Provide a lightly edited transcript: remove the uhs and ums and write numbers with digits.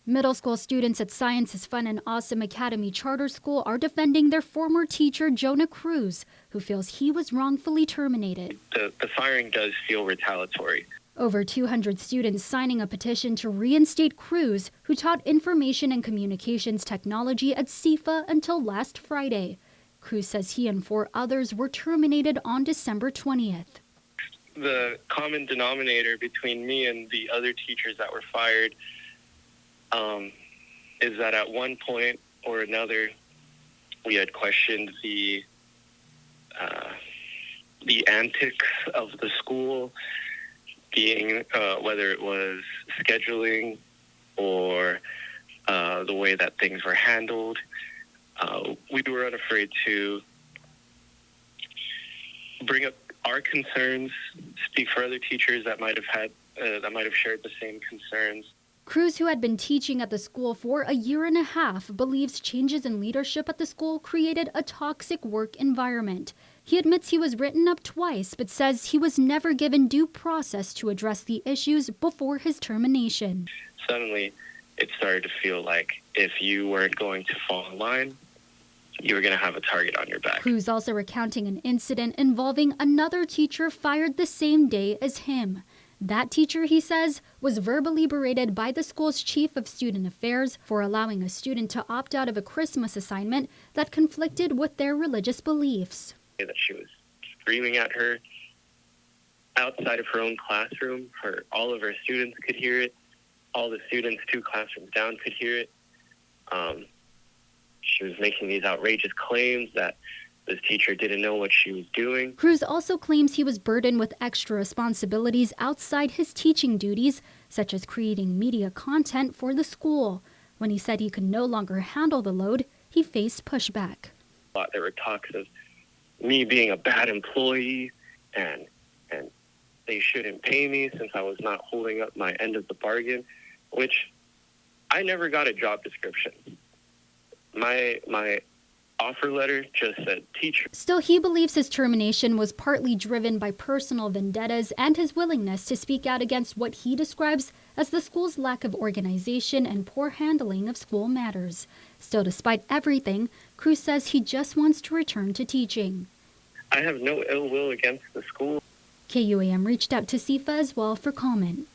Middle school students at Science is Fun and Awesome Academy Charter School are defending their former teacher, Jonah Cruz, who feels he was wrongfully terminated. The firing does feel retaliatory. Over 200 students signing a petition to reinstate Cruz, who taught information and communications technology at CIFA until last Friday. Cruz says he and 4 others were terminated on December 20th. The common denominator between me and the other teachers that were fired is that at one point or another, we had questioned the antics of the school, being whether it was scheduling or the way that things were handled. We were unafraid to bring up our concerns, speak for other teachers that might have shared the same concerns. Cruz, who had been teaching at the school for a year and a half, believes changes in leadership at the school created a toxic work environment. He admits he was written up twice, but says he was never given due process to address the issues before his termination. Suddenly, it started to feel like if you weren't going to fall in line, you were going to have a target on your back. Cruz also recounting an incident involving another teacher fired the same day as him. That teacher, he says, was verbally berated by the school's chief of student affairs for allowing a student to opt out of a Christmas assignment that conflicted with their religious beliefs. That she was screaming at her outside of her own classroom. All of her students could hear it. All the students 2 classrooms down could hear it. She was making these outrageous claims that this teacher didn't know what she was doing. Cruz also claims he was burdened with extra responsibilities outside his teaching duties, such as creating media content for the school. When he said he could no longer handle the load, he faced pushback. There were talks of me being a bad employee and they shouldn't pay me since I was not holding up my end of the bargain, which I never got a job description. My offer letter just said teacher. Still, he believes his termination was partly driven by personal vendettas and his willingness to speak out against what he describes as the school's lack of organization and poor handling of school matters. Still, despite everything, Cruz says he just wants to return to teaching. I have no ill will against the school. KUAM reached out to CIFA as well for comment.